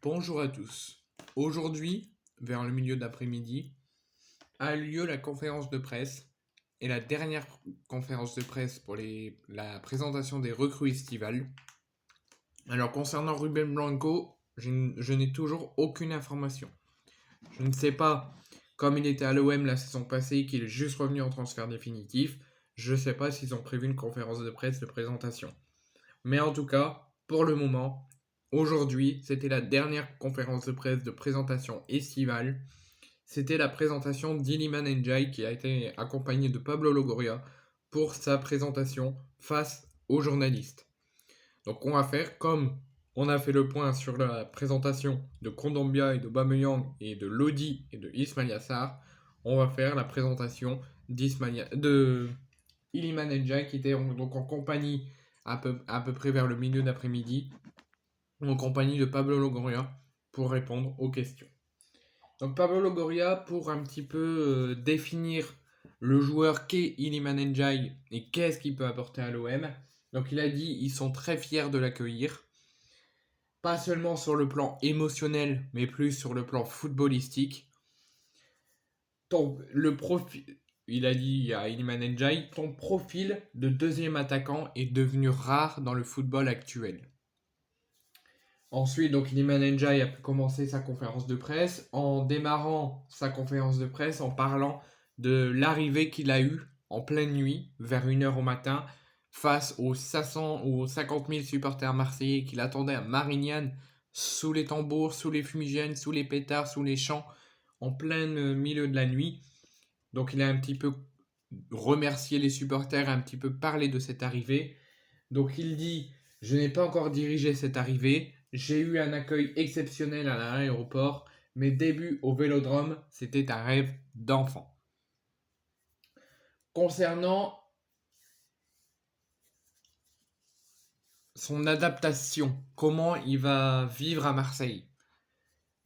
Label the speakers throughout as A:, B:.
A: Bonjour à tous. Aujourd'hui, vers le milieu d'après-midi, a eu lieu la conférence de presse et la dernière conférence de presse pour la présentation des recrues estivales. Alors concernant Ruben Blanco, je n'ai toujours aucune information. Je ne sais pas, comme il était à l'OM la saison passée, qu'il est juste revenu en transfert définitif, je ne sais pas s'ils ont prévu une conférence de presse de présentation. Mais en tout cas, pour le moment, aujourd'hui, c'était la dernière conférence de presse de présentation estivale. C'était la présentation d'Iliman Ndiaye qui a été accompagné de Pablo Longoria pour sa présentation face aux journalistes. Donc on va faire comme on a fait le point sur la présentation de Kondogbia et de Aubameyang et de Lodi et de Ismail Assar, on va faire la présentation de Iliman Ndiaye qui était donc en compagnie à peu près vers le milieu d'après-midi, en compagnie de Pablo Longoria pour répondre aux questions. Donc Pablo Longoria, pour un petit peu définir le joueur qu'est Iliman Ndiaye et qu'est-ce qu'il peut apporter à l'OM. Donc il a dit ils sont très fiers de l'accueillir, pas seulement sur le plan émotionnel, mais plus sur le plan footballistique. Donc le profil, il a dit à Iliman Ndiaye, ton profil de deuxième attaquant est devenu rare dans le football actuel. Ensuite, donc Iliman Ndiaye a pu commencer sa conférence de presse en démarrant sa conférence de presse en parlant de l'arrivée qu'il a eue en pleine nuit, vers 1h au matin, face aux 500 ou aux 50 000 supporters marseillais qui l'attendaient à Marignane, sous les tambours, sous les fumigènes, sous les pétards, sous les chants, en plein milieu de la nuit. Donc il a un petit peu remercié les supporters, un petit peu parlé de cette arrivée. Donc il dit, je n'ai pas encore dirigé cette arrivée, j'ai eu un accueil exceptionnel à l'aéroport, mes débuts au Vélodrome, c'était un rêve d'enfant. Concernant son adaptation, comment il va vivre à Marseille.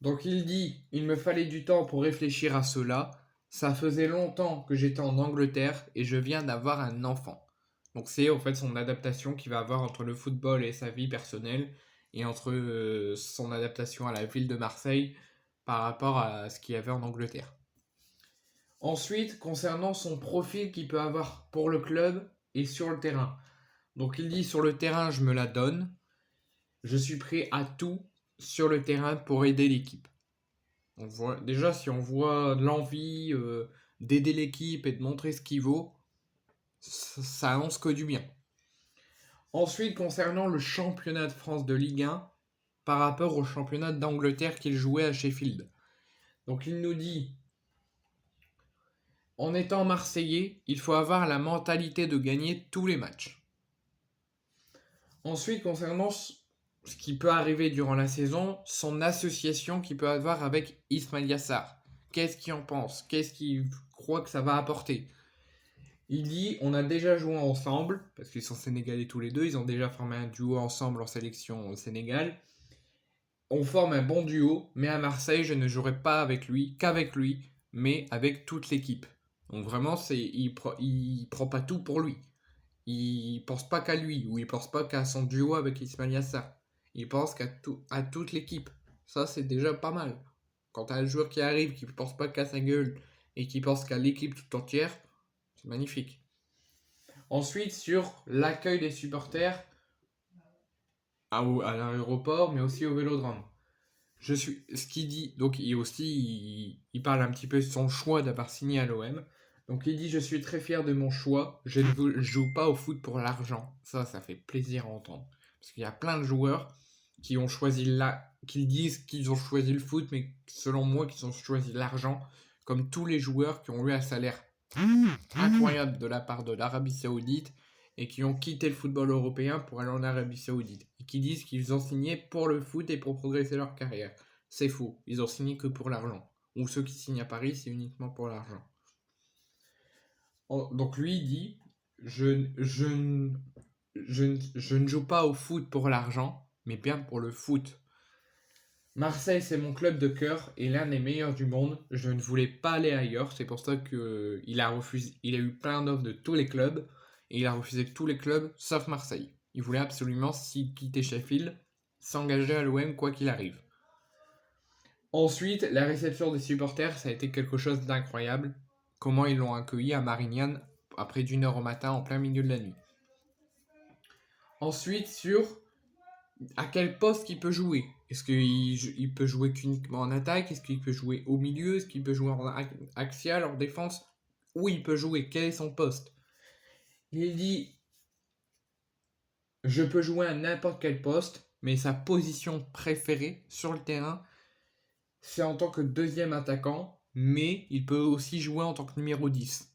A: Donc il dit, il me fallait du temps pour réfléchir à cela, ça faisait longtemps que j'étais en Angleterre et je viens d'avoir un enfant. Donc c'est en fait son adaptation qu'il va avoir entre le football et sa vie personnelle et entre son adaptation à la ville de Marseille par rapport à ce qu'il y avait en Angleterre. Ensuite, concernant son profil qu'il peut avoir pour le club et sur le terrain. Donc il dit sur le terrain, je me la donne. Je suis prêt à tout sur le terrain pour aider l'équipe. On voit, déjà, si on voit l'envie d'aider l'équipe et de montrer ce qu'il vaut, ça annonce que du bien. Ensuite, concernant le championnat de France de Ligue 1, par rapport au championnat d'Angleterre qu'il jouait à Sheffield. Donc il nous dit, en étant Marseillais, il faut avoir la mentalité de gagner tous les matchs. Ensuite, concernant ce qui peut arriver durant la saison, son association qu'il peut avoir avec Ismail Assar. Qu'est-ce qu'il en pense? Qu'est-ce qu'il croit que ça va apporter? Il dit, on a déjà joué ensemble, parce qu'ils sont sénégalais tous les deux, ils ont déjà formé un duo ensemble en sélection au Sénégal. On forme un bon duo, mais à Marseille, je ne jouerai pas avec lui, qu'avec lui, mais avec toute l'équipe. Donc vraiment, il prend pas tout pour lui. Il pense pas qu'à lui, ou il pense pas qu'à son duo avec Ismail Yassar. Il pense à toute l'équipe. Ça, c'est déjà pas mal. Quand t'as un joueur qui arrive, qui pense pas qu'à sa gueule, et qui pense qu'à l'équipe tout entière, c'est magnifique. Ensuite, sur l'accueil des supporters à l'aéroport, mais aussi au Vélodrome. Ce qu'il dit, donc il parle un petit peu de son choix d'avoir signé à l'OM. Donc il dit, je suis très fier de mon choix, je ne joue pas au foot pour l'argent. Ça fait plaisir à entendre. Parce qu'il y a plein de joueurs qui ont choisi qui disent qu'ils ont choisi le foot, mais selon moi, qu'ils ont choisi l'argent, comme tous les joueurs qui ont eu un salaire incroyable de la part de l'Arabie Saoudite et qui ont quitté le football européen pour aller en Arabie Saoudite et qui disent qu'ils ont signé pour le foot et pour progresser leur carrière. C'est faux, ils ont signé que pour l'argent. Ou ceux qui signent à Paris, c'est uniquement pour l'argent. Donc lui il dit, je ne joue pas au foot pour l'argent, mais bien pour le foot. Marseille, c'est mon club de cœur et l'un des meilleurs du monde. Je ne voulais pas aller ailleurs. C'est pour ça qu'il a refusé. Il a eu plein d'offres de tous les clubs et il a refusé tous les clubs sauf Marseille. Il voulait absolument, s'il quittait Sheffield, s'engager à l'OM quoi qu'il arrive. Ensuite, la réception des supporters, ça a été quelque chose d'incroyable. Comment ils l'ont accueilli à Marignane à près d'1 heure au matin, en plein milieu de la nuit. Ensuite, sur à quel poste il peut jouer. Est-ce qu'il peut jouer qu'uniquement en attaque? Est-ce qu'il peut jouer au milieu? Est-ce qu'il peut jouer en axial, en défense? Où il peut jouer? Quel est son poste? Il dit, je peux jouer à n'importe quel poste, mais sa position préférée sur le terrain, c'est en tant que deuxième attaquant, mais il peut aussi jouer en tant que numéro 10.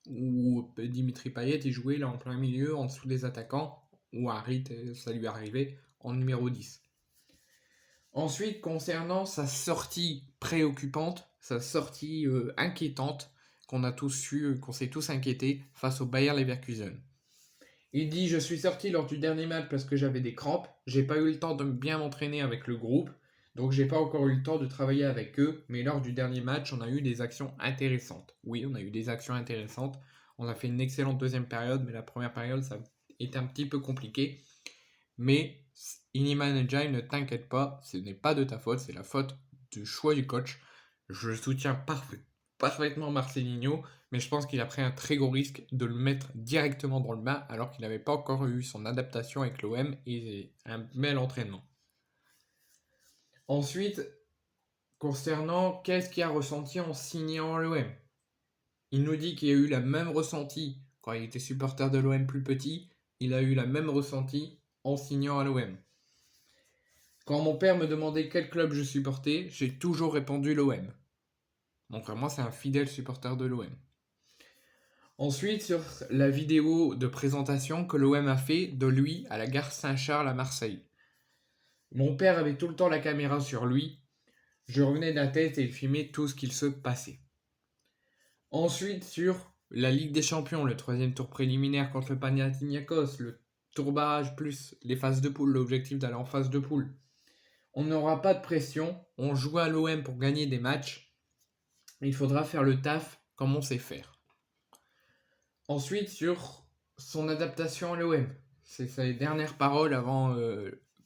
A: Ou Dimitri Payet, il jouait là en plein milieu, en dessous des attaquants, ou Harit, ça lui arrivait, en numéro 10. Ensuite, concernant sa sortie préoccupante, sa sortie inquiétante, qu'on s'est tous inquiétés face au Bayer Leverkusen. Il dit, je suis sorti lors du dernier match parce que j'avais des crampes, j'ai pas eu le temps de bien m'entraîner avec le groupe, donc j'ai pas encore eu le temps de travailler avec eux, mais lors du dernier match, on a eu des actions intéressantes. Oui, on a eu des actions intéressantes, on a fait une excellente deuxième période, mais la première période, ça a été un petit peu compliqué. Mais Iliman Ndiaye, ne t'inquiète pas, ce n'est pas de ta faute, c'est la faute du choix du coach. Je soutiens parfaitement Marcelinho, mais je pense qu'il a pris un très gros risque de le mettre directement dans le bain alors qu'il n'avait pas encore eu son adaptation avec l'OM et un bel entraînement. Ensuite, concernant qu'est-ce qu'il a ressenti en signant l'OM. Il nous dit qu'il a eu la même ressenti quand il était supporter de l'OM plus petit, il a eu la même ressenti en signant à l'OM. Quand mon père me demandait quel club je supportais, j'ai toujours répondu l'OM. Donc vraiment, c'est un fidèle supporter de l'OM. Ensuite, sur la vidéo de présentation que l'OM a fait de lui à la gare Saint-Charles à Marseille. Mon père avait tout le temps la caméra sur lui. Je revenais de la tête et il filmait tout ce qu'il se passait. Ensuite, sur la Ligue des Champions, le 3e tour préliminaire contre le Panathinaikos, le tour barrage plus les phases de poule, l'objectif d'aller en phase de poule. On n'aura pas de pression, on joue à l'OM pour gagner des matchs. Il faudra faire le taf comme on sait faire. Ensuite, sur son adaptation à l'OM. C'est ses dernières paroles avant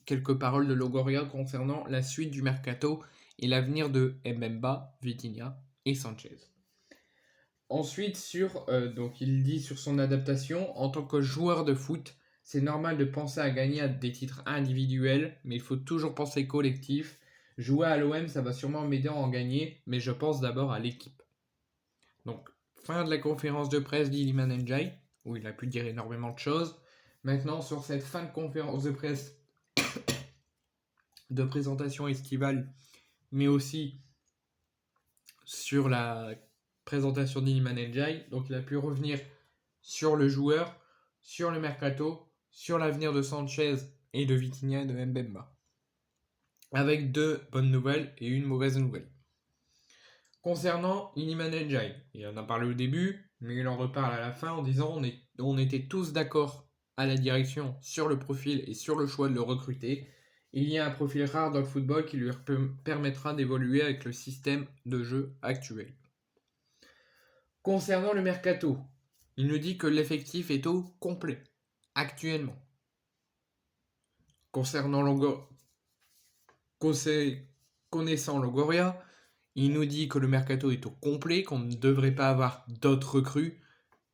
A: quelques paroles de Longoria concernant la suite du mercato et l'avenir de Mbemba, Vitinha et Sanchez. Ensuite, donc il dit sur son adaptation, en tant que joueur de foot, c'est normal de penser à gagner à des titres individuels, mais il faut toujours penser collectif. Jouer à l'OM, ça va sûrement m'aider à en gagner, mais je pense d'abord à l'équipe. Donc, fin de la conférence de presse d'Iliman Ndiaye, où il a pu dire énormément de choses. Maintenant, sur cette fin de conférence de presse de présentation estivale, mais aussi sur la présentation d'Iliman Ndiaye, donc il a pu revenir sur le joueur, sur le mercato, sur l'avenir de Sanchez et de Vitinha et de Mbemba. Avec 2 bonnes nouvelles et une mauvaise nouvelle. Concernant Iliman Ndiaye, il en a parlé au début, mais il en reparle à la fin en disant on était tous d'accord à la direction sur le profil et sur le choix de le recruter. Il y a un profil rare dans le football qui lui permettra d'évoluer avec le système de jeu actuel. Concernant le mercato, il nous dit que l'effectif est au complet, actuellement. Concernant connaissant Longoria, il nous dit que le mercato est au complet, qu'on ne devrait pas avoir d'autres recrues,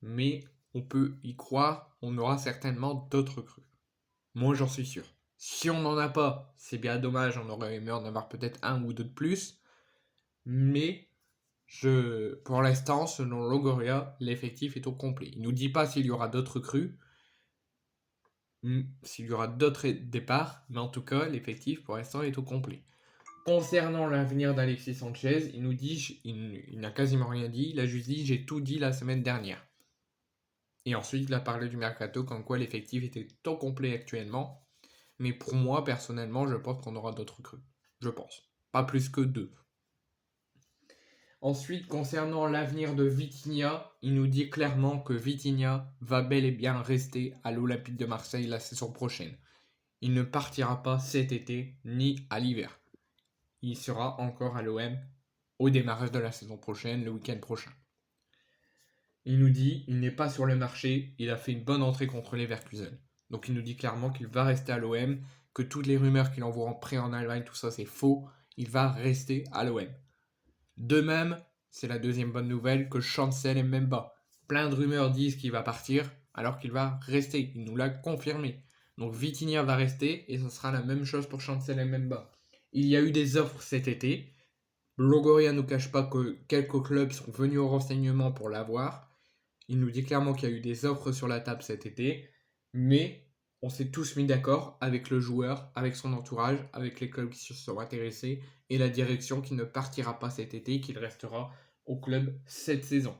A: mais on peut y croire, on aura certainement d'autres recrues. Moi, j'en suis sûr. Si on n'en a pas, c'est bien dommage, on aurait aimé en avoir peut-être un ou deux de plus, mais pour l'instant, selon Longoria, l'effectif est au complet. Il ne nous dit pas s'il y aura d'autres recrues, s'il y aura d'autres départs, mais en tout cas, l'effectif pour l'instant est au complet. Concernant l'avenir d'Alexis Sanchez, il nous dit, il n'a quasiment rien dit, il a juste dit j'ai tout dit la semaine dernière. Et ensuite, il a parlé du mercato, comme quoi l'effectif était au complet actuellement. Mais pour moi, personnellement, je pense qu'on aura d'autres recrues. Je pense. Pas plus que 2. Ensuite, concernant l'avenir de Vitinha, il nous dit clairement que Vitinha va bel et bien rester à l'Olympique de Marseille la saison prochaine. Il ne partira pas cet été ni à l'hiver. Il sera encore à l'OM au démarrage de la saison prochaine, le week-end prochain. Il nous dit il n'est pas sur le marché, il a fait une bonne entrée contre les Leverkusen. Donc il nous dit clairement qu'il va rester à l'OM, que toutes les rumeurs qu'il envoie en prêt en Allemagne, tout ça c'est faux, il va rester à l'OM. De même, c'est la deuxième bonne nouvelle que Chancel Mbemba. Plein de rumeurs disent qu'il va partir alors qu'il va rester. Il nous l'a confirmé. Donc Vitinha va rester et ce sera la même chose pour Chancel Mbemba. Il y a eu des offres cet été. Longoria ne nous cache pas que quelques clubs sont venus au renseignement pour l'avoir. Il nous dit clairement qu'il y a eu des offres sur la table cet été, mais on s'est tous mis d'accord avec le joueur, avec son entourage, avec les clubs qui se sont intéressés et la direction qui ne partira pas cet été, qu'il restera au club cette saison.